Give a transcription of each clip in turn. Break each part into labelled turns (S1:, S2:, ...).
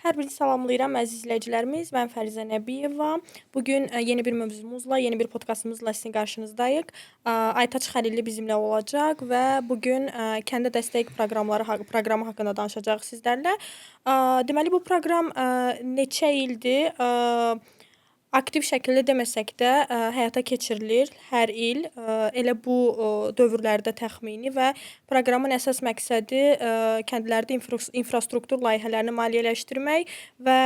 S1: Hər birini salamlayıram əziz izləyicilərimiz. Mən Fərizə Nəbiyeva. Bugün yeni bir mövzumuzla, yeni bir podkastımızla sizin qarşınızdayıq. Aytaç Xəlilli bizimlə olacaq və bugün kəndə dəstək proqramı haqqında danışacağıq sizlərlə. Deməli bu proqram neçə ildir aktiv şəkildə deməsək də həyata keçirilir hər il. Elə bu dövrlərdə təxmini və proqramın əsas məqsədi kəndlərdə infrastruktur layihələrini maliyyələşdirmək və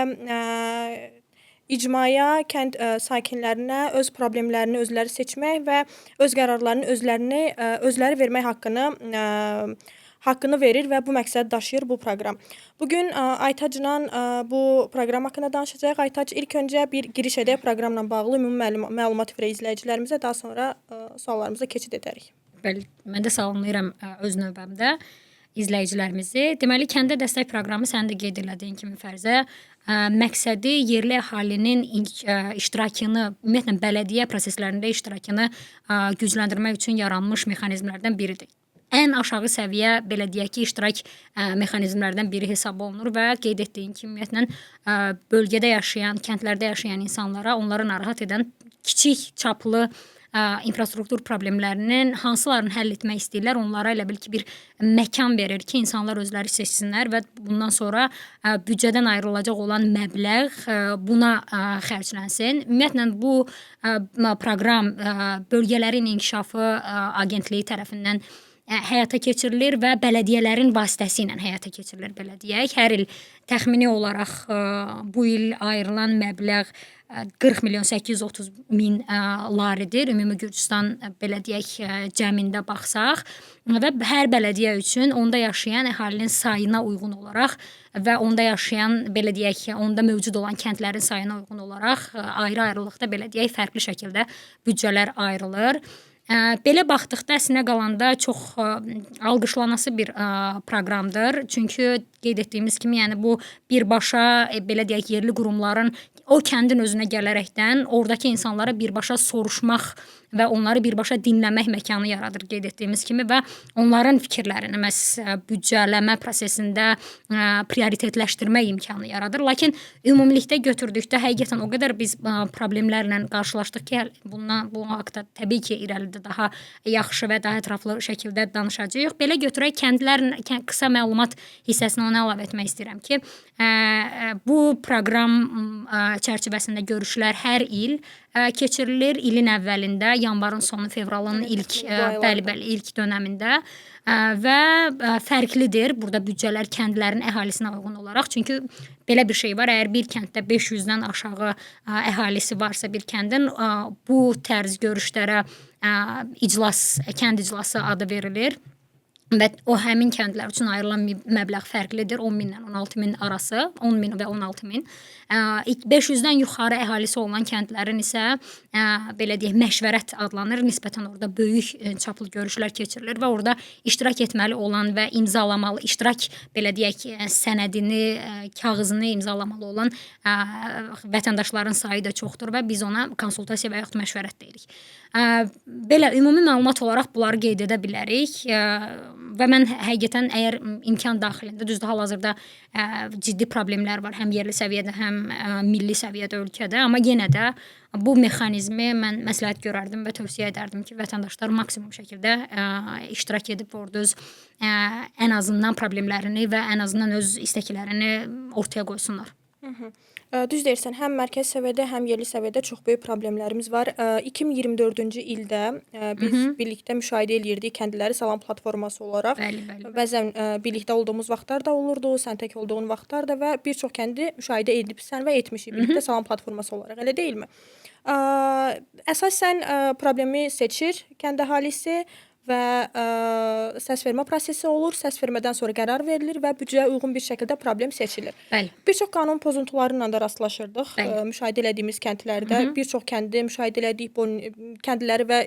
S1: icmaya, kənd sakinlərinə öz problemlərini özləri seçmək və öz qərarlarını özləri vermək haqqını verir və bu məqsədi daşıyır bu proqram. Bugün Aytacla bu proqram haqqında danışacağıq. Aytac, ilk öncə bir giriş edək proqramla bağlı ümumi məlumat verək izləyicilərimizə, daha sonra suallarımıza keçid edərik.
S2: Bəli, mən də salamlayıram öz növbəmdə izləyicilərimizi. Deməli, kəndə dəstək proqramı sən də qeyd elədiyin kimi Fərizə, məqsədi yerli əhalinin iştirakını, ümumiyyətlə bələdiyyə proseslərində iştirakını gücləndirmək üçün yaranmış mexanizmlərdən biridir. Ən aşağı səviyyə belə deyək ki, iştirak mexanizmlərdən biri hesab olunur və qeyd etdiyin kimi ümumiyyətlə bölgədə yaşayan, kəndlərdə yaşayan insanlara onları narahat edən kiçik çaplı infrastruktur problemlərinin hansılarını həll etmək istəyirlər, onlara elə bil ki, bir məkan verir ki, insanlar özləri seçsinlər və bundan sonra büdcədən ayrılacaq olan məbləğ buna xərclənsin. Ümumiyyətlə, bu proqram bölgələrin inkişafı agentliyi tərəfindən həyata keçirilir və bələdiyyələrin vasitəsilə həyata keçirilir, belə deyək. Hər il təxmini olaraq bu il ayrılan məbləğ 40 milyon 830 min laridir. Ümumi Gürcüstan belə deyək cəmində baxsaq və hər bələdiyyə üçün onda yaşayan əhalinin sayına uyğun olaraq və onda yaşayan belə deyək onda mövcud olan kəndlərin sayına uyğun olaraq ayrı-ayrılıqda belə deyək fərqli şəkildə büdcələr ayrılır. Belə baxdıqda əslində qalanda çox alqışlanası bir proqramdır. Çünki qeyd etdiyimiz kimi, yəni bu birbaşa belə deyək yerli qurumların o kəndin özünə gələrəkdən oradakı insanlara birbaşa soruşmaq və onları birbaşa dinləmək məkanı yaradır qeyd etdiyimiz kimi və onların fikirlərini məhz büdcələmə prosesində prioritetləşdirmək imkanı yaradır. Lakin ümumilikdə götürdükdə həqiqətən o qədər biz problemlərlə qarşılaşdıq ki, bu haqda təbii ki, irəlidə daha yaxşı və daha ətraflı şəkildə danışacağıq. Belə götürək, kəndlərin qısa məlumat hissəsini ona əlavə etmək istəyirəm ki, bu proqram çərçivəsində görüşlər hər il keçirilir. İlin əvvəlində, yanvarın sonu, fevralın ilk dönəmində və fərqlidir. Burada büdcələr kəndlərin əhalisinə uyğun olaraq. Çünki belə bir şey var, əgər bir kənddə 500-dən aşağı əhalisi varsa bir kəndin, bu tərz görüşlərə kənd iclası adı verilir. Və o həmin kəndlər üçün ayrılan məbləğ fərqlidir. 10 minlə 16 min arası, 10 min və 16 min. 500-dən yuxarı əhalisi olan kəndlərin isə belə deyək məşvərət adlanır. Nisbətən orada böyük çaplı görüşlər keçirilir və orada iştirak etməli olan və imzalamalı, iştirak belə deyək sənədini, kağızını imzalamalı olan vətəndaşların sayı da çoxdur və biz ona konsultasiya və yaxud məşvərət deyirik. Belə ümumi məlumat olaraq bunları qeyd edə bilərik və mən həqiqətən əgər imkan daxilində, düzdür, hal-hazırda ciddi problemlər var həm yerli səviyyədə, həm milli səviyyədə ölkədə, amma yenə də bu mexanizmi mən məsləhət görərdim və tövsiyə edərdim ki, vətəndaşlar maksimum şəkildə iştirak edib orada öz ən azından problemlərini və ən azından öz istəklərini ortaya qoysunlar.
S1: Düz deyirsən, həm mərkəzi səviyyədə, həm yerli səviyyədə çox böyük problemlərimiz var. 2024-cü ildə biz birlikdə müşahidə eləyirdik kəndliləri Salam platforması olaraq.
S2: Bəli.
S1: Bəzən birlikdə olduğumuz vaxtlar da olurdu, sən tək olduğun vaxtlar da və bir çox kəndi müşahidə edibsən və etmişik birlikdə Salam platforması olaraq, elə deyilmi? Əsasən problemi seçir kənd əhalisi və səs vermə prosesi olur. Səs vermədən sonra qərar verilir və büdcəyə uyğun bir şəkildə problem seçilir.
S2: Bəli.
S1: Bir çox qanun pozuntuları ilə də rastlaşırdıq. Müşahidə elədiyimiz kəndlərdə bir çox kəndi müşahidə elədik, kəndləri və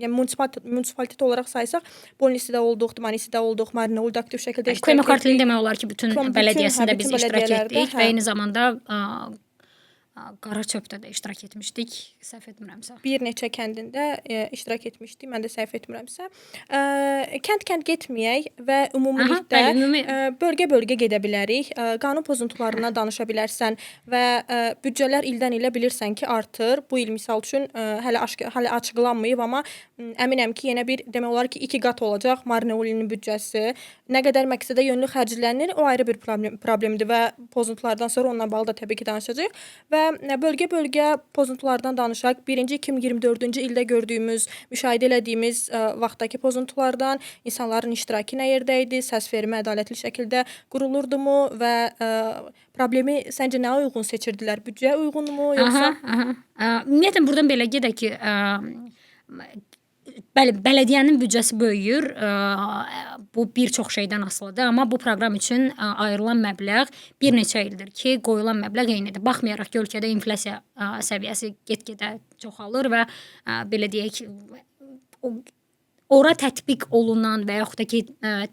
S1: yəni munisipalitet olaraq saysaq, Bolnisidə olduq, Dmanisidə olduq, Marinolda aktiv şəkildə
S2: iştirak etdik. Demək olar ki, bütün bələdiyyəsində biz iştirak etdik və eyni zamanda Qaraçöpdə də iştirak etmişdik, səhv etmirəmsə.
S1: Bir neçə kəndində iştirak etmişdik. Mən də səhv etmirəmsə. Kənd-kənd getməyək və ümumilikdə
S2: Aha, bəli, ümumi
S1: bölgə-bölgə gedə bilərik. Qanun pozuntularından danışa bilərsən və büdcələr ildən ilə bilirsən ki, artır. Bu il misal üçün hələ açıqlanmayıb, amma əminəm ki, yenə bir demək olar ki, 2 qat olacaq Marneolinin büdcəsi. Nə qədər məqsədə yönlü xərclənir, o ayrı bir problemdir və pozuntulardan sonra onunla bağlı da təbii ki, danışacağıq və bölgə-bölgə pozuntulardan danışaq. Birinci 2024-cü ildə gördüyümüz, müşahidə elədiyimiz vaxtdakı pozuntulardan, insanların iştirakı nə yerdə idi, səs vermə ədalətli şəkildə qurulurdumu və problemi səncə nə uyğun seçirdilər? Büdcəyə uyğunmu, yoxsa?
S2: Ümumiyyətlə buradan belə gedək ki, bəli, bələdiyyənin büdcəsi böyüyür. Bu bir çox şeydən asılıdır, amma bu proqram üçün ayrılan məbləğ bir neçə ildir ki, qoyulan məbləğ eynidir. Baxmayaraq ki, ölkədə inflyasiya səviyyəsi get-gedə çoxalır və belə deyək, ora tətbiq olunan və yaxud da ki,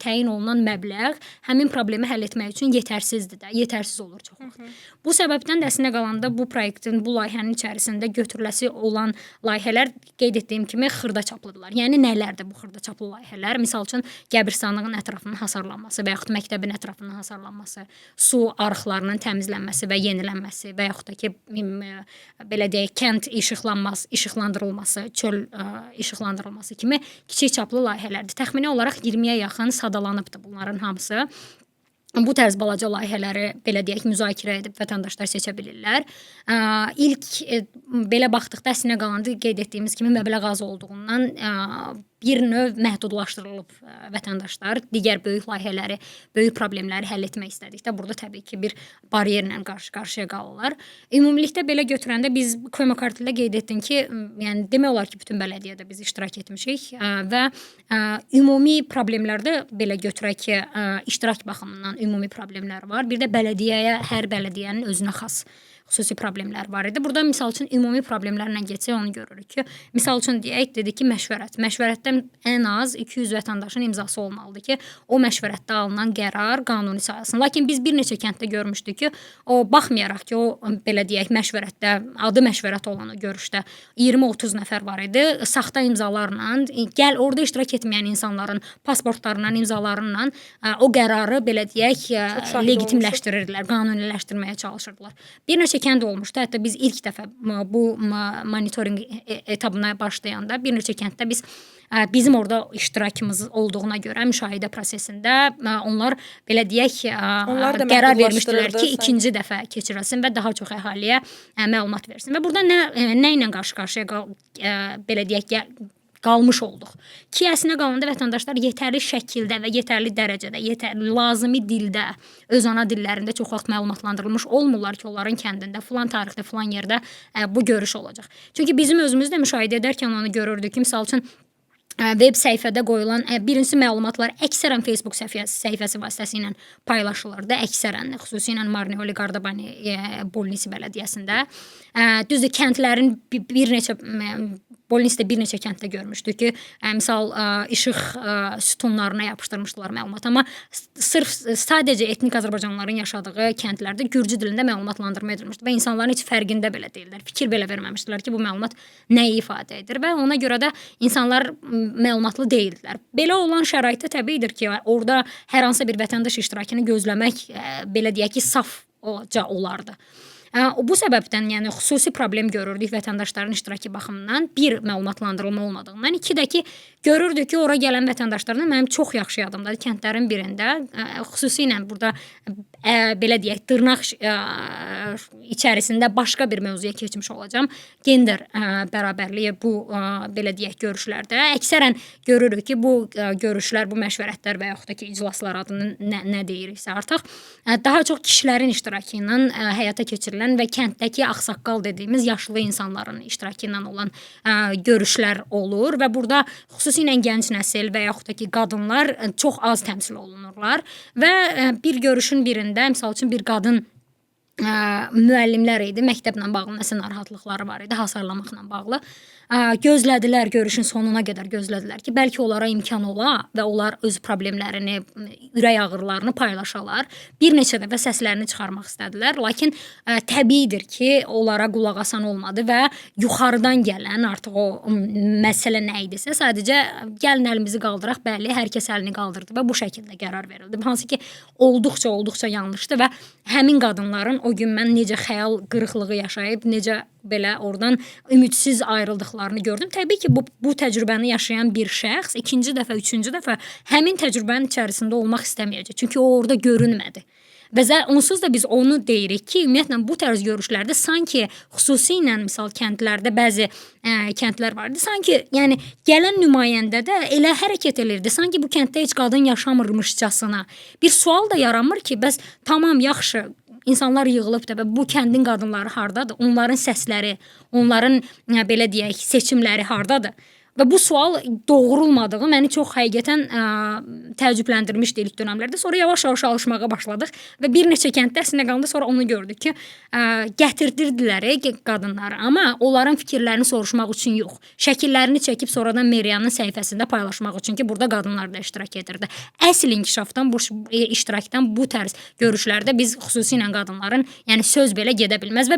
S2: təyin olunan məbləğ həmin problemi həll etmək üçün yetərsizdir də, yetərsiz olur çox vaxt. Bu səbəbdən də əslində qalanda bu proyektin, bu layihənin içərisində götürüləsi olan layihələr qeyd etdiyim kimi xırda çaplıdırlar. Yəni nələrdir bu xırda çaplı layihələr? Misal üçün qəbirstanlığın ətrafının hasarlanması və yaxud məktəbin ətrafının hasarlanması, su arıqlarının təmizlənməsi və yenilənməsi və yaxud da ki, belə deyək, kənd işıqlandırılması, çöl işıqlandırılması kimi kiçik çaplı layihələrdir. Təxmini olaraq 20-yə yaxın sadalanıbdır bunların hamısı. Bu tərz balaca layihələri belə deyək müzakirə edib vətəndaşlar seçə bilirlər. İlk belə baxdıqda əslində qalanda qeyd etdiyimiz kimi məbləğ az olduğundan bir növ məhdudlaşdırılıb vətəndaşlar digər böyük layihələri, böyük problemləri həll etmək istədikdə burada təbii ki, bir bariyerlə qarşı-qarşıya qalırlar. Ümumilikdə belə götürəndə biz Koyma kartında qeyd etdim ki, yəni demək olar ki, bütün bələdiyyədə biz iştirak etmişik və ümumi problemlərdə belə götürək ki, iştirak baxımından ümumi problemlər var. Bir də bələdiyyəyə, hər bələdiyyənin özünə xas xüsusi problemlər var idi. Burada misal üçün ümumi problemlərlə geçsək onu görürük ki, misal üçün deyək, dedik ki, məşvərət. Məşvərətdən ən az 200 vətəndaşın imzası olmalıdır ki, o məşvərətdə alınan qərar qanuni sayılsın. Lakin biz bir neçə kənddə görmüşdük ki, o baxmayaraq ki, o belə deyək, məşvərətdə, adı məşvərət olan o görüşdə 20-30 nəfər var idi. Saxta imzalarla, orada iştirak etməyən insanların pasportlarından, imzalarından o qərarı belə deyək, legitimləşdirirdilər, qanuniləşdirməyə çalışırdılar. Bir neçə kənd olmuşdu. Hətta biz ilk dəfə bu monitorinq etabına başlayanda bir neçə kənddə bizim orada iştirakımız olduğuna görə müşahidə prosesində onlar belə deyək qərar vermişdilər ki, ikinci dəfə keçirilsin və daha çox əhaliyə məlumat versin. Və burada nə ilə qarşı-qarşıya belə deyək qalmış olduq. Ki, əslində qalanda vətəndaşlar yetərli şəkildə və yetərli dərəcədə, yetərli lazımi dildə, öz ana dillərində çox vaxt məlumatlandırılmış olmurlar ki, onların kəndində filan tarixdə, filan yerdə bu görüş olacaq. Çünki bizim özümüz də müşahidə edərkən onu görürdük ki, misal üçün web səhifədə qoyulan birincisi məlumatlar əksərən Facebook səhifəsi vasitəsilə paylaşılırdı. Əksərən, xüsusilə Marneoli Qardabani Bolnisi bələdiyyəsində. Düzdür, kəndlərin bir neçə Bolnisdə bir neçə kənddə görmüşdük ki, misal işıq sütunlarına yapışdırmışdılar məlumat, amma sadəcə etnik Azərbaycanlıların yaşadığı kəndlərdə gürcü dilində məlumatlandırma edilmişdi və insanların heç fərqində belə deyildilər. Fikir belə verməmişdilər ki, bu məlumat nəyi ifadə edir və ona görə də insanlar məlumatlı deyildilər. Belə olan şəraitdə təbiidir ki, orada hər hansı bir vətəndaş iştirakını gözləmək belə deyək ki, saf olardı. Bu səbəbdən, yəni xüsusi problem görürdük vətəndaşların iştirakı baxımından, bir məlumatlandırılma olmadığından, iki də ki, görürdük ki, ora gələn vətəndaşlardan mənim çox yaxşı yadımdadır kəndlərin birində, xüsusilə burada belə deyək, dırnaq içərisində başqa bir mövzuya keçmiş olacağım. Gender bərabərliyi bu belə deyək görüşlərdə. Əksərən görürük ki, bu görüşlər, bu məşvərətlər və yaxud da ki, iclaslar adını nə deyiriksə artıq, daha çox kişilərin iştirakı ilə həyata keçirilən və kənddəki ağsaqqal dediyimiz yaşlı insanların iştirakı ilə olan görüşlər olur və burada xüsusilə gənc nəsil və yaxud da ki, qadınlar çox az təmsil olunurlar və bir görüşün birində, misal üçün bir qadın müəllimlər idi. Məktəblə bağlı nəsə narahatlıqları var idi, hasarlamaqla bağlı. Gözlədilər, görüşün sonuna qədər gözlədilər ki, bəlkə onlara imkan ola və onlar öz problemlərini, ürək ağrılarını paylaşalar. Bir neçə dəfə səslərini çıxarmaq istədilər, lakin təbiidir ki, onlara qulaq asan olmadı və yuxarıdan gələn artıq o məsələ nə idisə, sadəcə gəlin əlimizi qaldıraq, bəli, hər kəs əlini qaldırdı və bu şəkildə qərar verildi. Hansı ki, olduqca yanlışdı və həmin qadınların o gün mən necə xəyal qırıqlığı yaşayıb, necə belə oradan ümidsiz ayrıldıqlarını gördüm. Təbii ki, bu təcrübəni yaşayan bir şəxs ikinci dəfə, üçüncü dəfə həmin təcrübənin içərisində olmaq istəməyəcək. Çünki o orada görünmədi. Və onsuz da biz onu deyirik ki, ümumiyyətlə bu tərz görüşlərdə sanki xüsusilə misal kəndlərdə bəzi kəndlər vardı. Sanki yəni gələn nümayəndə də elə hərəkət elirdi. Sanki bu kənddə heç qadın yaşamırmışcasına. Bir sual da yaranmır ki, bəs tamam yaxşı İnsanlar yığılıb da və bu kəndin qadınları hardadır? Onların səsləri, onların belə deyək, seçimləri hardadır? Və bu sual doğrulmadığı məni çox həqiqətən təəccübləndirmişdi ilk dönəmlərdə. Sonra yavaş-yavaş alışmağa başladıq və bir neçə kənddə əslində qalanda sonra onu gördük ki, gətirdirdilər qadınları, amma onların fikirlərini soruşmaq üçün yox. Şəkillərini çəkib sonradan Meriyanın səhifəsində paylaşmaq üçün ki, burada qadınlar da iştirak edirdi. Əsl inkişafdan, bu iştirakdan bu tərz görüşlərdə biz xüsusilə qadınların, yəni söz belə gedə bilməz və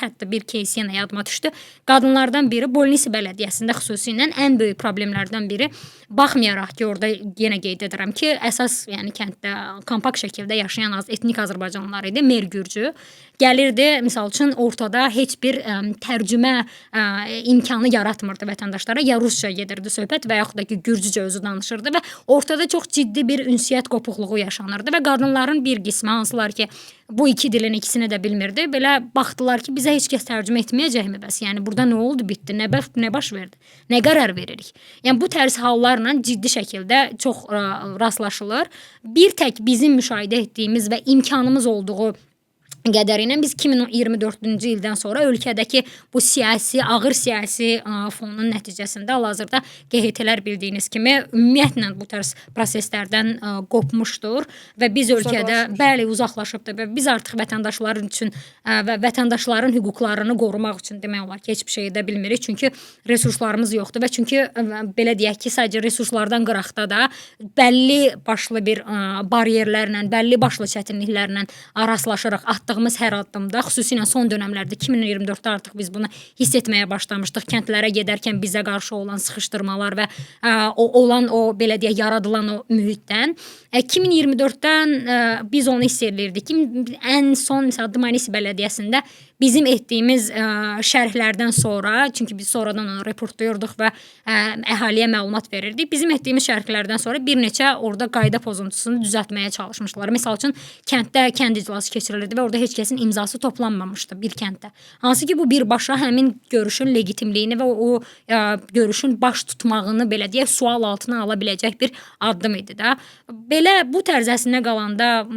S2: hətta bir case yenə yadıma düşdü. Qadınlardan biri Bolnisi bələdiyyəsində xüsusilə ən böyük problemlərdən biri, baxmayaraq ki, orada yenə qeyd edirəm ki, əsas yəni kənddə kompakt şəkildə yaşayan etnik azərbaycanlılar idi, Mergürcü. Gəlirdi, misal üçün ortada heç bir tərcümə imkanı yaratmırdı vətəndaşlara. Ya rusca gedirdi söhbət və yaxud da ki, gürcücə özü danışırdı və ortada çox ciddi bir ünsiyyət qopuqluğu yaşanırdı və qadınların bir qismi hansılar ki, bu iki dilin ikisini də bilmirdi. Belə baxdılar ki, bizə heç kəs tərcümə etməyəcəkmi bəs? Yəni burada nə oldu, bitdi, nə baş verdi? Nə qərar veririk? Yəni bu tərz hallarla ciddi şəkildə çox rastlaşılır. Bir tək bizim müşahidə etdiyimiz və imkanımız olduğu qədərilə biz 2024-cü ildən sonra ölkədəki bu ağır siyasi fonun nəticəsində hal-hazırda QHT-lər bildiyiniz kimi ümumiyyətlə bu tərz proseslərdən qopmuşdur və biz ölkədə uzaqlaşıbdır və biz artıq vətəndaşların üçün və vətəndaşların hüquqlarını qorumaq üçün demək olar ki, heç bir şey edə bilmirik. Çünki resurslarımız yoxdur və çünki belə deyək ki, sadəcə resurslardan qıraqda da bəlli başlı bir bariyerlərlə, bəlli başlı çətinliklərlə rastlaşırıq atdığımız hər addımda, xüsusilə son dönəmlərdə 2024-də artıq biz bunu hiss etməyə başlamışdıq. Kəndlərə gedərkən bizə qarşı olan sıxışdırmalar və o belə deyək yaradılan o mühitdən 2024-dən biz onu hiss edirdik ki, ən son məsələn Dmanisi bələdiyyəsində bizim etdiyimiz şərhlərdən sonra, çünki biz sonradan onu reportlayırdıq və əhaliyə məlumat verirdik. Bizim etdiyimiz şərhlərdən sonra bir neçə orada qayda pozuntusunu düzəltməyə çalışmışlar. Məsəl üçün kənddə kənd iclası keçirilirdi və orada heç kəsin imzası toplanmamışdı bir kənddə. Hansı ki bu birbaşa həmin görüşün legitimliyini və o görüşün baş tutmağını belə deyək sual altına ala biləcək bir addım idi də. Belə bu tərz əslində qalanda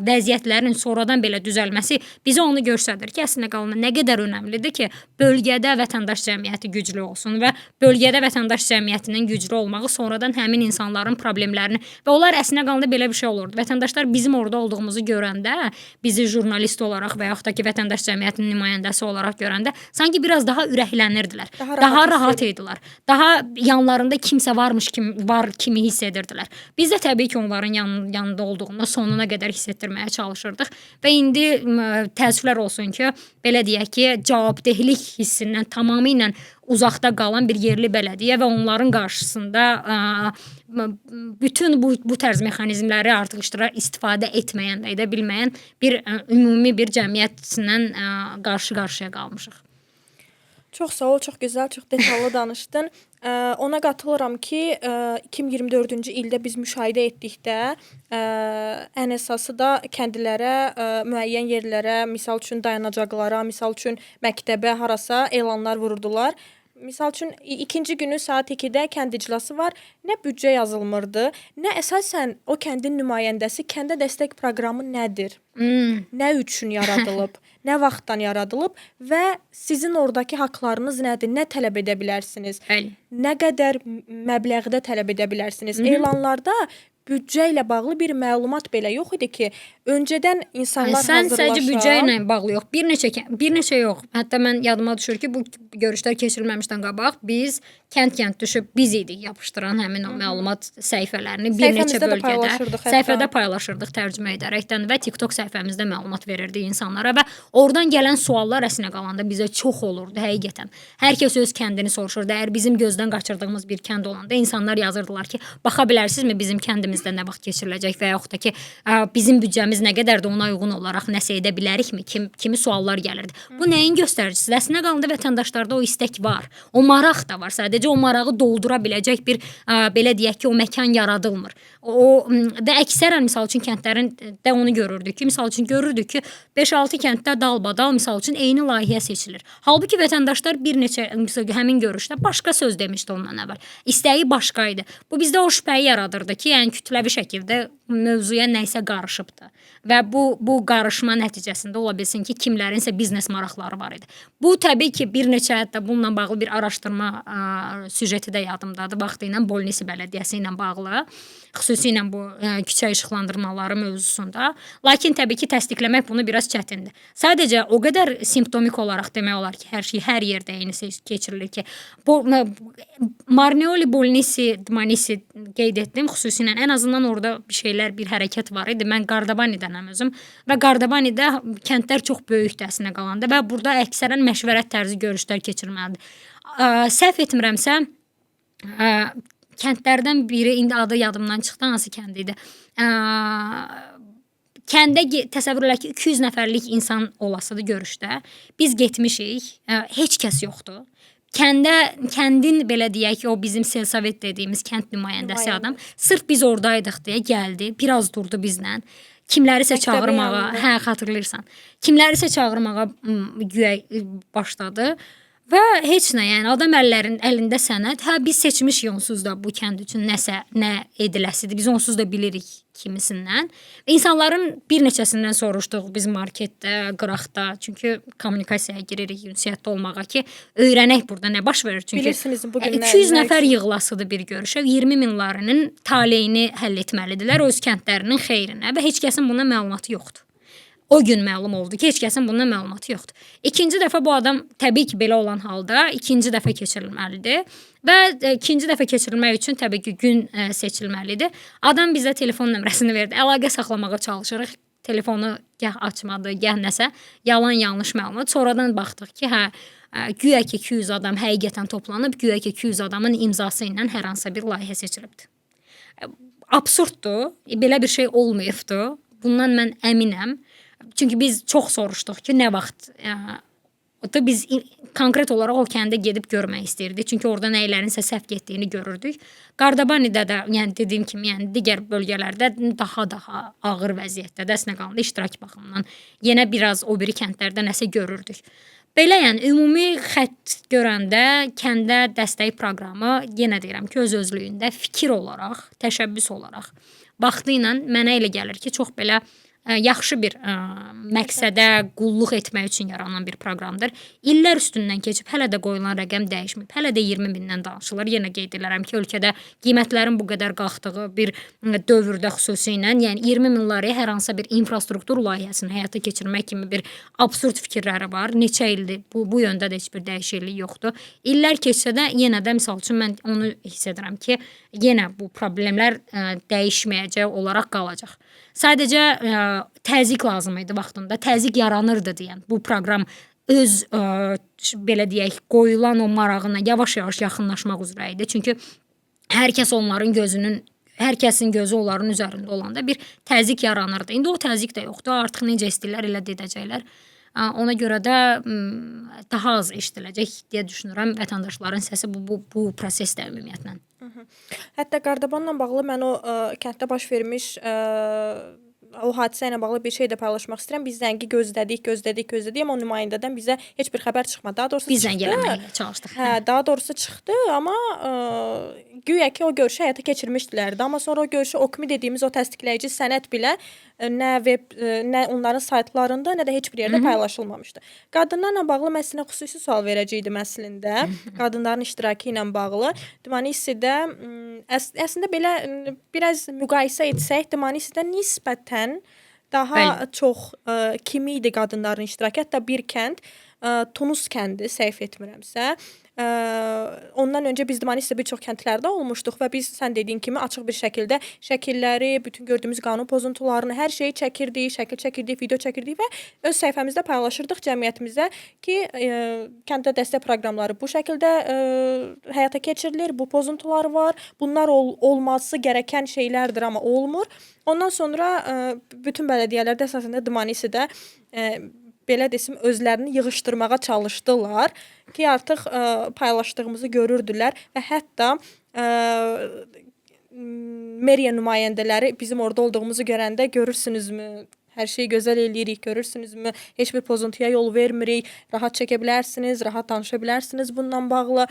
S2: vəziyyətlərin sonradan belə düzəlməsi bizə onu göstərir ki, əslində qalanda nə qədər önəmlidir ki, bölgədə vətəndaş cəmiyyəti güclü olsun və bölgədə vətəndaş cəmiyyətinin güclü olmağı sonradan həmin insanların problemlərini və onlar əslində qalanda belə bir şey olurdu. Vətəndaşlar bizim orada olduğumuzu görəndə, bizi jurnalist olaraq və yaxud da ki, vətəndaş cəmiyyətinin nümayəndəsi olaraq görəndə sanki biraz daha ürəklənirdilər. Daha rahat idilər. Daha yanlarında kimsə varmış kimi hiss edirdilər. Biz də təbii ki, onların yanında olduğunda sonuna qədər hiss etdirməyə çalışırdıq və indi təəssüflər olsun ki, belə deyək ki, cavabdehlik hissindən tamamilə uzaqda qalan bir yerli bələdiyyə və onların qarşısında bütün bu tərz mexanizmləri artıq istifadə etməyən və edə bilməyən bir ümumi bir cəmiyyətlə qarşı-qarşıya qalmışıq.
S1: Çox sağ ol, çox gözəl, çox detallı danışdın. Ona qatılıram ki, 2024-cü ildə biz müşahidə etdikdə ən əsası da kəndlərə, müəyyən yerlərə, misal üçün dayanacaqlara, misal üçün məktəbə, harasa elanlar vururdular. Misal üçün ikinci günü saat 2-də kənd iclası var. Nə büdcə yazılmırdı, nə əsasən o kəndin nümayəndəsi kəndə dəstək proqramı nədir? Nə üçün yaradılıb? Nə vaxtdan yaradılıb və sizin oradakı haqlarınız nədir? Nə tələb edə bilərsiniz? Nə qədər məbləğdə tələb edə bilərsiniz? Elanlarda büdcə ilə bağlı bir məlumat belə yox idi ki, öncədən insanlar
S2: Sən
S1: hazırlaşar.
S2: sadəcə büdcə ilə bağlı yox. Bir neçə yox. Hətta mən yadıma düşür ki, bu görüşlər keçirilməmişdən qabaq biz kənd-kənd düşüb biz idik yapışdıran həmin o məlumat səhifələrini bir neçə
S1: Səhifəmizdə də
S2: bölgədə
S1: paylaşırdıq hətta.
S2: səhifədə paylaşırdıq tərcümə edərəkdən və TikTok səhifəmizdə məlumat verirdik insanlara və oradan gələn suallar əslində qalanda bizə çox olurdu həqiqətən. Hər kəs öz kəndini soruşurdu. Əgər bizim gözdən qaçırdığımız bir kənd olanda insanlar yazırdılar ki, baxa bilərsinizmi bizim kəndimizdə nə vaxt keçiriləcək və yaxud da ki, bizim büdcəmiz nə qədər də ona uyğun olaraq nəsə edə bilərikmi? Kimi suallar gəlirdi. Bu nəyin göstəricisidir? Əslində qalanda vətəndaşlarda o istək var. O maraq da var. Sadəcə o marağı doldura biləcək bir belə deyək ki, o məkan yaradılmır. O da əksərən misal üçün kəndlərin də onu görürdük ki, misal üçün görürdük ki, 5-6 kənddə dalbadal misal üçün eyni layihə seçilir. Halbuki vətəndaşlar bir neçə həmin görüşdə başqa söz demişdi ondan əvvəl. İstəyi başqa idi. Bu bizdə o şübhəyi yaradırdı ki, yəni kütləvi şəkildə mövzuya nə isə qarışıbdı. Və bu qarışma nəticəsində ola bilsin ki, kimlərinsə biznes maraqları var idi. Bu təbii ki, bir neçə hətta bununla bağlı bir araşdırma süjeti də yadımdadır. Vaxtı ilə Bolnisi bələdiyyəsi ilə bağlı, xüsusilə bu küçə işıqlandırmaları mövzusunda. Lakin təbii ki, təsdiqləmək bunu biraz çətindir. Sadəcə o qədər simptomik olaraq demək olar ki, hər şey hər yerdə eyni keçirilir ki, bu Marneoli, Bolnisi, Dmanisi qeyd etdim. Xüsusilə ən azından orada bir şeylər, bir hərəkət var idi. Mən Qardabanidənəm özüm və Qardabanidə kəndlər çox böyükdür əslində qalanda və burada əksərən məşvərət tərzi görüşlər keçirməlidir. Səhv etmirəmsə, kəndlərdən biri, indi adı yadımdan çıxdı, hansı kənd idi? Kəndə təsəvvür elə ki, 200 nəfərlik insan olasıdır görüşdə. Biz getmişik, heç kəs yoxdur. Kəndin belə deyək ki, o bizim Selsovet dediyimiz kənd nümayəndəsi adam sırf biz oradaydıq deyə gəldi, biraz durdu bizlə. Kimlərisə çağırmağa, xatırlayırsan. Kimlərisə çağırmağa güya başladı. Və heç nə, yəni adam əlində sənəd, biz seçmişik onsuz da bu kənd üçün nə ediləsidir. Biz onsuz da bilirik kimisindən. İnsanların bir neçəsindən soruşduq biz marketdə, qıraqda, çünki kommunikasiyaya giririk ünsiyyətdə olmağa ki, öyrənək burada nə baş verir. Çünki
S1: bilirsiniz bu gün
S2: 200 nəfər yığılasıdır bir görüşə, 20 minlərinin taleyini həll etməlidirlər öz kəndlərinin xeyrinə və heç kəsin buna məlumatı yoxdur. O gün məlum oldu ki, heç kəsin bundan məlumatı yoxdur. İkinci dəfə bu adam təbii ki, belə olan halda ikinci dəfə keçirilməlidir və ikinci dəfə keçirilmək üçün təbii ki, gün seçilməlidir. Adam bizə telefon nömrəsini verdi. Əlaqə saxlamağa çalışırıq. Telefonu gəh açmadı, gəh nəsə. Yalan yanlış məlumat. Sonradan baxdıq ki, güya ki 200 adam həqiqətən toplanıb, güya ki 200 adamın imzası ilə hər hansısa bir layihə seçilibdir. Absurddur. Belə bir şey olmayıbdır. Bundan mən əminəm. Çünki biz çox soruşduq ki, nə vaxt biz konkret olaraq o kəndə gedib görmək istəyirdik. Çünki orada nəylərinsə səhv getdiyini görürdük. Qardabanidə də, yəni dediyim kimi, yəni digər bölgələrdə daha ağır vəziyyətdə əslində qalanda iştirak baxımından yenə biraz o biri kəndlərdə nəsə görürdük. Belə yəni ümumi xətt görəndə kəndə dəstək proqramı yenə deyirəm ki, öz-özlüyündə fikir olaraq, təşəbbüs olaraq vaxtı ilə mənə elə gəlir ki, çox belə yaxşı bir məqsədə qulluq etmək üçün yaranan bir proqramdır. İllər üstündən keçib hələ də qoyulan rəqəm dəyişməyib. Hələ də 20 mindən danışılır. Yenə qeyd edirəm ki, ölkədə qiymətlərin bu qədər qalxdığı bir dövrdə xüsusilə, yəni 20 min liraya hər hansısa bir infrastruktur layihəsini həyata keçirmək kimi bir absurd fikirləri var. Neçə ildir bu yöndə də heç bir dəyişiklik yoxdur. İllər keçsə də yenə də misal üçün mən onu hiss edirəm ki, yenə bu problemlər dəyişməyəcək olaraq qalacaq. Sadəcə təzyiq lazım idi vaxtında. Təzyiq yaranırdı deyən bu proqram öz belə deyək qoyulan o marağına yavaş-yavaş yaxınlaşmaq üzrə idi. Çünki hər kəsin gözü onların üzərində olanda bir təzyiq yaranırdı. İndi o təzyiq də yoxdur. Artıq necə istəyirlər elə edəcəklər. Ona görə də daha az eşidiləcək deyə düşünürəm vətəndaşların səsi bu prosesdə ümumiyyətlə.
S1: Hətta Qardabanla bağlı mən o kənddə baş vermiş o hadisə ilə bağlı bir şey də paylaşmaq istəyirəm. Biz zəngi gözlədik, amma o nümayəndədən bizə heç bir xəbər çıxmadı. Daha doğrusu
S2: Biz zəng
S1: çıxdı.
S2: eləməklə çalışdıq.
S1: Hə, daha doğrusu çıxdı, amma güya ki o görüşü həyata keçirmişdilər də, amma sonra o görüşü OKMI dediyimiz o təsdiqləyici sənəd belə nə nə onların saytlarında, nə də heç bir yerdə paylaşılmamışdı. Qadınlarla bağlı mən sizə xüsusi sual verəcəydim əslində. Qadınların iştirakı ilə bağlı. Deməli, əslində belə biraz müqayisə etsək, deməli, nisbətən daha çox kimi idi qadınların iştirakı? Hətta bir kənd Tunus kəndi, səhv etmirəmsə, ondan öncə biz deməli bir çox kəndlərdə olmuşduq və biz sən dediyin kimi açıq bir şəkildə şəkilləri, bütün gördüyümüz qanun pozuntularını, hər şeyi çəkirdik, şəkil çəkirdik, video çəkirdik və öz səhifəmizdə paylaşırdıq cəmiyyətimizə ki, kənddə dəstək proqramları bu şəkildə həyata keçirilir, bu pozuntular var, bunlar olması gərəkən şeylərdir, amma olmur. Ondan sonra bütün bələdiyyələrdə əsasən də Dmanisidə belə desim, özlərini yığışdırmağa çalışdılar ki, artıq paylaşdığımızı görürdülər və hətta meriya nümayəndələri bizim orada olduğumuzu görəndə görürsünüzmü, hər şeyi gözəl eləyirik, görürsünüzmü, heç bir pozuntuya yol vermirik, rahat çəkə bilərsiniz, rahat danışa bilərsiniz bununla bağlı.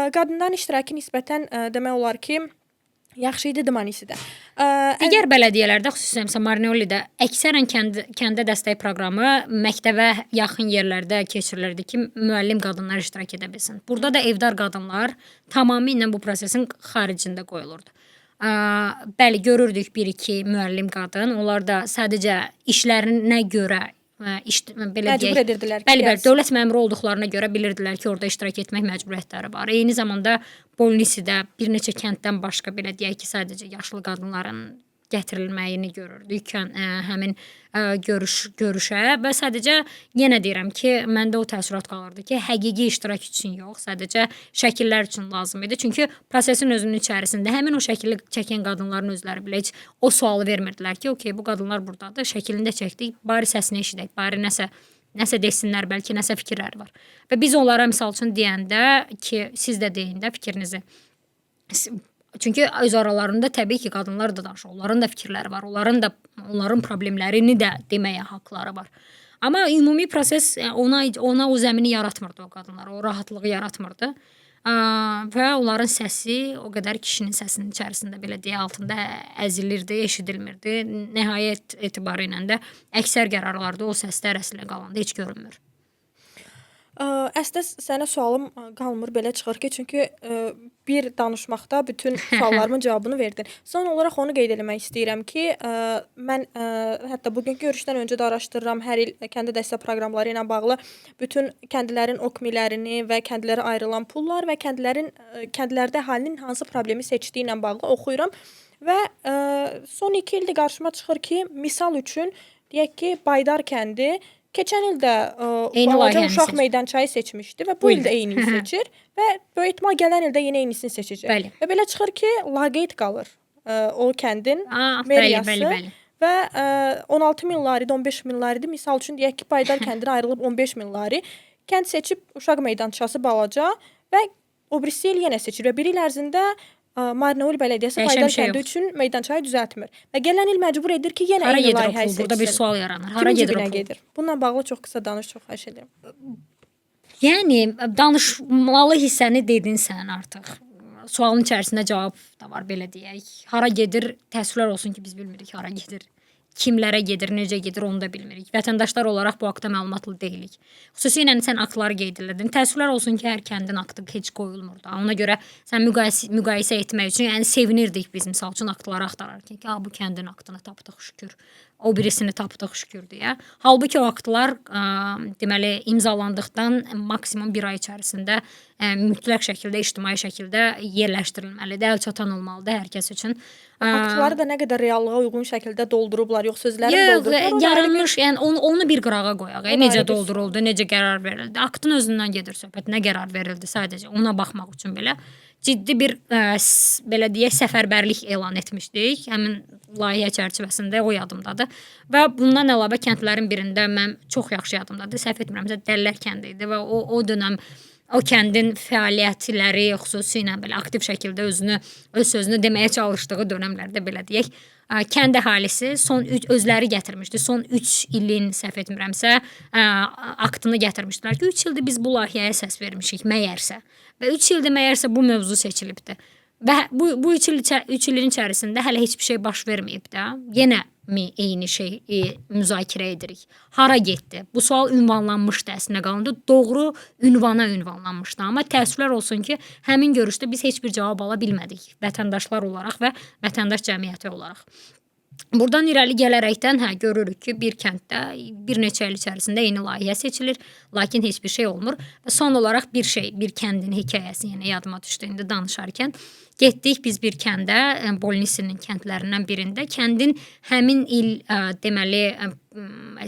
S1: Qadınların iştirakı nisbətən demək olar ki, yaxşı idi Dmanisidə.
S2: Digər bələdiyyələrdə, xüsusən Marneolidə əksərən kəndə dəstək proqramı məktəbə yaxın yerlərdə keçirilirdi ki, müəllim qadınlar iştirak edə bilsin. Burada da evdar qadınlar tamamilə bu prosesin xaricində qoyulurdu. Bəli, görürdük bir-iki müəllim qadın, onlar da sadəcə işlərinə görə belə
S1: məcbur edirdilər ki,
S2: bəli, dövlət məmuru olduqlarına görə bilirdilər ki, orada iştirak etmək məcburiyyətləri var. Eyni zamanda Bolnisidə bir neçə kənddən başqa belə deyək ki, sadəcə yaşlı qadınların gətirilməyini görürdük həmin görüşə və sadəcə yenə deyirəm ki, məndə o təəssürat qalırdı ki, həqiqi iştirak üçün yox, sadəcə şəkillər üçün lazım idi. Çünki prosesin özünün içərisində həmin o şəkili çəkən qadınların özləri belə heç o sualı vermirdilər ki, okey, bu qadınlar burdadır, şəklini də çəkdik, bari səsini eşidək, bari nəsə desinlər, bəlkə nəsə fikirləri var. Və biz onlara misal üçün deyəndə ki, siz də deyin də fikrinizi. Çünki öz aralarında təbii ki, qadınlar da danışır, onların da fikirləri var, onların problemlərini də deməyə haqqları var. Amma ümumi proses ona o zəmini yaratmırdı o qadınlar, o rahatlığı yaratmırdı. Və onların səsi o qədər kişinin səsinin içərisində belə deyə altında əzilirdi, eşidilmirdi. Nəhayət etibarı ilə də əksər qərarlarda o səslər əslə qalanda heç görünmür.
S1: Əslində sənə sualım qalmır belə çıxır ki, çünki bir danışmaqda bütün suallarımın cavabını verdin. Son olaraq onu qeyd etmək istəyirəm ki, mən hətta bugünkü görüşdən öncə də araşdırıram hər il kəndə dəstək proqramları ilə bağlı bütün kəndlərin OKMİlərini və kəndlərə ayrılan pullar və kəndlərdə əhalinin hansı problemi seçdiyi ilə bağlı oxuyuram və son 2 ildir qarşıma çıxır ki, misal üçün deyək ki, Baydar kəndi keçən il də balaca uşaq meydançayı seçmişdi və bu il də eyni seçir və böyük ehtimal gələn ildə yenə eynisini seçəcək.
S2: Bəli.
S1: Və belə çıxır ki, laqeyd qalır o kəndin meriyası və 16 min laridir, 15 min laridir. Misal üçün deyək ki, Baydar kəndinə ayrılıb 15 min lari. Kənd seçib uşaq meydançası balaca və o birisi il yenə seçir və bir il ərzində Marneoli bələdiyyəsi Baydar kəndi üçün meydançayı düzəltmir. Və gələn il məcbur edir ki, yenə eyni layihə seçsin.
S2: Burada bir sual yaranır. Hara
S1: gedir? Bununla bağlı çox qısa danış, çox xahiş edirəm.
S2: Yəni danışmalı hissəni dedin sən artıq. Sualın içərisində cavab da var, belə deyək. Hara gedir? Təəssüflər olsun ki, biz bilmirik hara gedir. Kimlərə gedir, necə gedir, onu da bilmirik. Vətəndaşlar olaraq bu haqda məlumatlı deyilik. Xüsusilə sən aktları qeyd etdin. Təəssüflər olsun ki, hər kəndin aktı heç qoyulmur da. Ona görə sən müqayisə etmək üçün, yəni sevinirdik biz misal üçün aktları axtararkən ki, bu kəndin aktını tapdıq şükür. O birisini tapdıq şükür deyə. Halbuki o aktlar deməli imzalandıqdan maksimum 1 ay içərisində mütləq şəkildə, ictimai şəkildə yerləşdirilməlidir, əl çatan olmalıdır hər kəs üçün.
S1: Aktları da nə qədər reallığa uyğun şəkildə doldurublar, yox sözlərini doldurublar.
S2: Yaranmış, yəni onu bir qırağa qoyaq. Necə dolduruldu, necə qərar verildi. Aktın özündən gedir söhbət. Nə qərar verildi sadəcə ona baxmaq üçün belə ciddi bir belə deyək səfərbərlik elan etmişdik. Həmin layihə çərçivəsində o yadımdadır. Və bundan əlavə kəndlərin birində mən çox yaxşı yadımdadır. Səhv etmirəmsə Dəllər kəndi idi və o dönəm o kəndin fəaliyyətləri xüsusilə belə aktiv şəkildə öz sözünü deməyə çalışdığı dönəmlərdə belə deyək, kənd əhalisi özləri gətirmişdi. Son 3 ilin səhv etmirəmsə, aktını gətirmişdilər ki, 3 ildir biz bu layihəyə səs vermişik məyərsə. Və 3 ildir məyərsə bu mövzu seçilibdi. Və bu 3 ilin içərisində hələ heç bir şey baş verməyib də. Yenə eyni şey müzakirə edirik. Hara getdi? Bu sual ünvanlanmışdı əslində qalanda. Doğru ünvana ünvanlanmışdı. Amma təəssüflər olsun ki, həmin görüşdə biz heç bir cavab ala bilmədik. Vətəndaşlar olaraq və vətəndaş cəmiyyəti olaraq. Buradan irəli gələrəkdən görürük ki, bir kənddə bir neçə il içərisində eyni layihə seçilir, lakin heç bir şey olmur. Və son olaraq bir kəndin hekayəsi yenə yadıma düşdü indi danışarkən. Getdik biz bir kəndə, Bolnisinin kəndlərindən birində. Kəndin həmin il deməli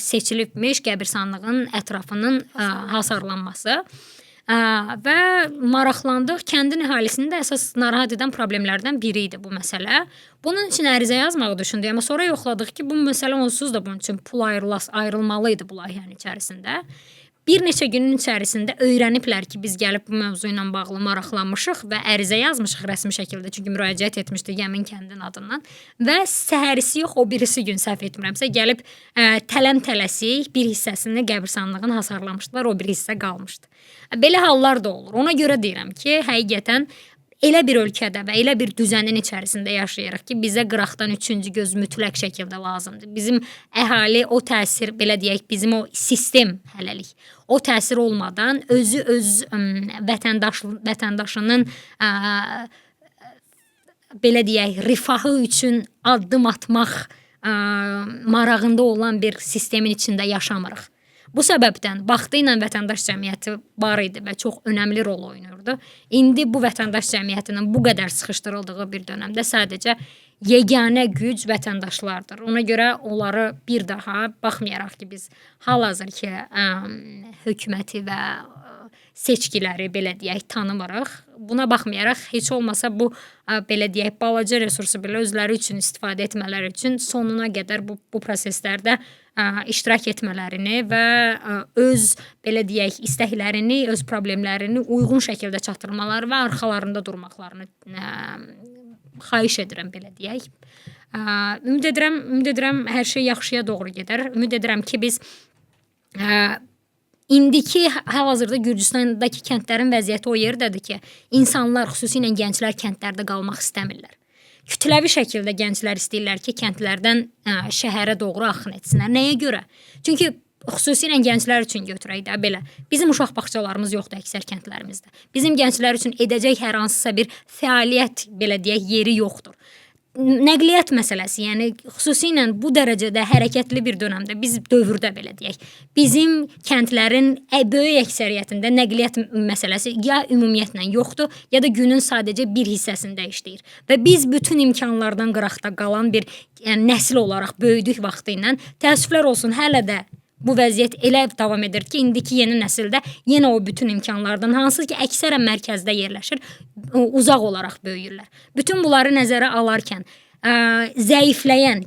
S2: seçilibmiş qəbirstanlığın ətrafının hasarlanması. Və maraqlandıq. Kəndin əhalisini də əsas narahat edən problemlərdən biri idi bu məsələ. Bunun üçün ərizə yazmağı düşündük, amma sonra yoxladıq ki, bu məsələ onsuz da bunun üçün pul ayrılmalı idi bu layihənin içərisində. Bir neçə günün içərisində öyrəniblər ki, biz gəlib bu mövzu ilə bağlı maraqlanmışıq və ərizə yazmışıq rəsmi şəkildə, çünki müraciət etmişdik həmin kəndin adından. Və səhərisi yox, o birisi gün səhv etmirəmsə, gəlib tələm-tələsik bir hissəsini qəbirstanlığın hasarlamışdılar, o bir hissə qalmışdı. Belə hallar da olur. Ona görə deyirəm ki, həqiqətən elə bir ölkədə və elə bir düzənin içərisində yaşayırıq ki, bizə qıraqdan üçüncü göz mütləq şəkildə lazımdır. Bizim əhali o təsir, belə deyək, bizim o sistem hələlik, o təsir olmadan özü öz vətəndaşının belə deyək, rifahı üçün addım atmaq marağında olan bir sistemin içində yaşamırıq. Bu səbəbdən vaxtı ilə vətəndaş cəmiyyəti var idi və çox önəmli rol oynayırdı. İndi bu vətəndaş cəmiyyətinin bu qədər sıxışdırıldığı bir dönəmdə sadəcə yeganə güc vətəndaşlardır. Ona görə onları bir daha baxmayaraq ki, biz hal-hazırki hökuməti və seçkiləri belə deyək tanımırıq. Buna baxmayaraq heç olmasa bu belə deyək balaca resursu belə özləri üçün istifadə etmələri üçün sonuna qədər bu proseslərdə iştirak etmələrini və öz belə deyək istəklərini, öz problemlərini uyğun şəkildə çatdırmaları və arxalarında durmaqlarını xahiş edirəm belə deyək. Ümid edirəm hər şey yaxşıya doğru gedər. Ümid edirəm ki, biz indiki hal-hazırda Gürcüstandakı kəndlərin vəziyyəti o yerdədir ki, insanlar, xüsusilə gənclər kəndlərdə qalmaq istəmirlər. Kütləvi şəkildə gənclər istəyirlər ki, kəndlərdən şəhərə doğru axın etsinlər. Nəyə görə? Çünki xüsusilə gənclər üçün götürək də belə. Bizim uşaq bağçalarımız yoxdur əksər kəndlərimizdə. Bizim gənclər üçün edəcək hər hansısa bir fəaliyyət, belə deyək, yeri yoxdur. Nəqliyyat məsələsi, yəni xüsusilə bu dərəcədə hərəkətli bir dönəmdə, biz dövrdə belə deyək, bizim kəndlərin böyük əksəriyyətində nəqliyyat məsələsi ya ümumiyyətlə yoxdur, ya da günün sadəcə bir hissəsində işləyir. Və biz bütün imkanlardan qıraqda qalan bir nəsil olaraq böyüdük vaxtı ilə, təəssüflər olsun, hələ də bu vəziyyət elə davam edir ki, indiki yeni nəsildə yenə o bütün imkanlardan, hansı ki, əksərən mərkəzdə yerləşir, uzaq olaraq böyüyürlər. Bütün bunları nəzərə alarkən,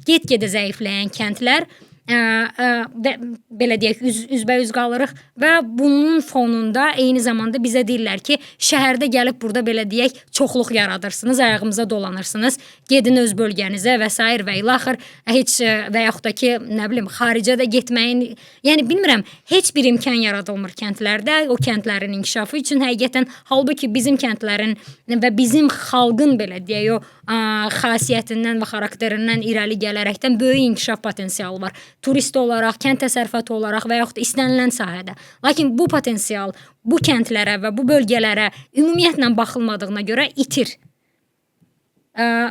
S2: get-gedə zəifləyən kəndlər, belə deyək, üzbəüz qalırıq və bunun fonunda eyni zamanda bizə deyirlər ki, şəhərdə gəlib burada belə deyək, çoxluq yaradırsınız, ayağımıza dolanırsınız, gedin öz bölgənizə və s. və ilaxır, heç və yaxud da ki, nə bilim, xaricə də getməyin, yəni bilmirəm, heç bir imkan yaradılmır kəndlərdə, o kəndlərin inkişafı üçün həqiqətən, halbuki bizim kəndlərin və bizim xalqın belə deyək, o xasiyyətindən və xarakterindən irəli gələrəkdən böyük inkişaf potensialı var. Turist olaraq, kənd təsərrüfatı olaraq və yaxud da istənilən sahədə. Lakin bu potensial bu kəndlərə və bu bölgələrə ümumiyyətlə baxılmadığına görə itir.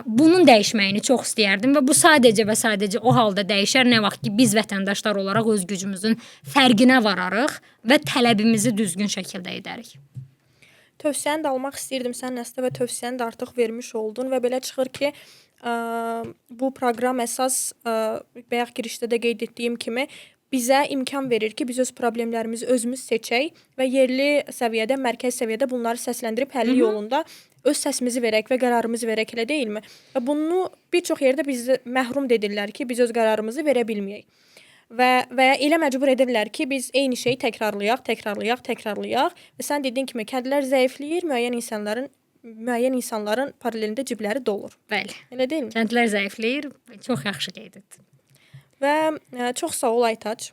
S2: Bunun dəyişməyini çox istəyərdim və bu sadəcə və sadəcə o halda dəyişər nə vaxt ki, biz vətəndaşlar olaraq öz gücümüzün fərqinə vararıq və tələbimizi düzgün şəkildə edərik.
S1: Tövsiyəni də almaq istəyirdim sənin əsdə və tövsiyəni də artıq vermiş oldun və belə çıxır ki, bu proqram əsas bayaq girişdə də qeyd etdiyim kimi bizə imkan verir ki, biz öz problemlərimizi özümüz seçək və yerli səviyyədə, mərkəz səviyyədə bunları səsləndirib həlli yolunda öz səsimizi verək və qərarımızı verək, elə deyilmi? Və bunu bir çox yerdə bizi məhrum edirlər ki, biz öz qərarımızı verə bilməyək. və ya elə məcbur edirlər ki, biz eyni şeyi təkrarlayaq və sən dediyin kimi kəndlər zəifləyir, müəyyən insanların paralelində cibləri dolur.
S2: Bəli.
S1: Elə deyilmi?
S2: Kəndlər zəifləyir. Çox yaxşı qeyd etdin.
S1: Və çox sağ ol Aytaç.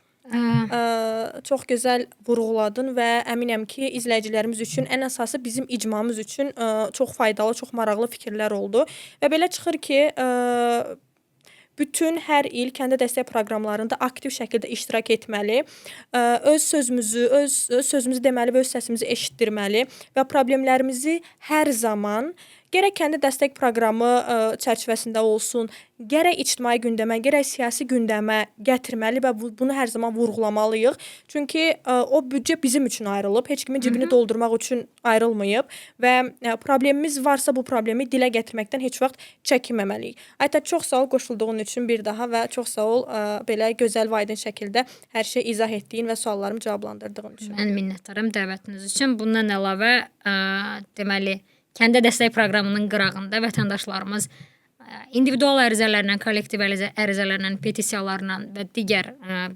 S1: Çox gözəl vurğuladın və əminəm ki, izləyicilərimiz üçün ən əsası bizim icmamız üçün çox faydalı, çox maraqlı fikirlər oldu. Və belə çıxır ki, bütün hər il kəndə dəstək proqramlarında aktiv şəkildə iştirak etməli, öz sözümüzü deməli və öz səsimizi eşitdirməli və problemlərimizi hər zaman gərək kəndə dəstək proqramı çərçivəsində olsun, gərək ictimai gündəmə, gərək siyasi gündəmə gətirməli və bunu hər zaman vurğulamalıyıq. Çünki o büdcə bizim üçün ayrılıb, heç kimin cibini doldurmaq üçün ayrılmayıb və problemimiz varsa bu problemi dilə gətirməkdən heç vaxt çəkinməməliyik. Aytaç, çox sağ ol qoşulduğun üçün bir daha və çox sağ ol belə gözəl və aydın şəkildə hər şey izah etdiyin və suallarımı cavablandırdığın üçün.
S2: Mən minnətdaram dəvətiniz üçün. Bundan əlavə, deməli, kəndə dəstək proqramının qırağında vətəndaşlarımız individual ərizələrlə, kollektiv ərizələrlə, petisiyalarla və digər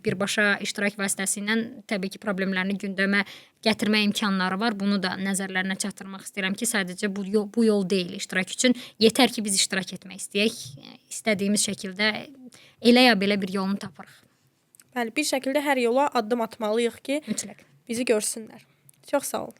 S2: birbaşa iştirak vasitəsilə təbii ki, problemlərini gündəmə gətirmə imkanları var. Bunu da nəzərlərinə çatdırmaq istəyirəm ki, sadəcə bu yol deyil iştirak üçün. Yetər ki, biz iştirak etmək istəyək. İstədiyimiz şəkildə elə ya belə bir yolunu tapırıq.
S1: Bəli, bir şəkildə hər yola addım atmalıyıq ki,
S2: Mütləq.
S1: bizi görsünlər. Çox sağ ol.